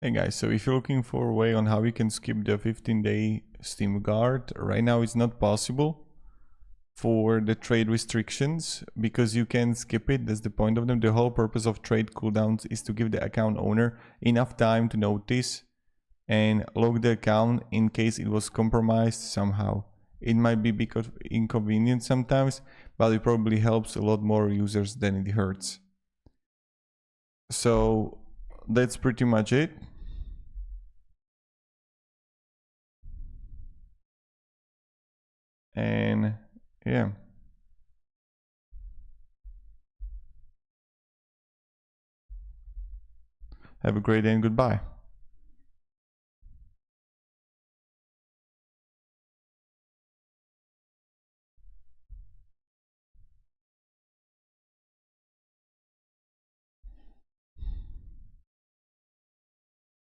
Hey guys, so if you're looking for a way on how you can skip the 15-day Steam guard, right now it's not possible for the trade restrictions because you can skip it. That's the point of them. The whole purpose of trade cooldowns is to give the account owner enough time to notice and log the account in case it was compromised somehow. It might be because inconvenient sometimes, but it probably helps a lot more users than it hurts. So that's pretty much it. And yeah. Have a great day and goodbye.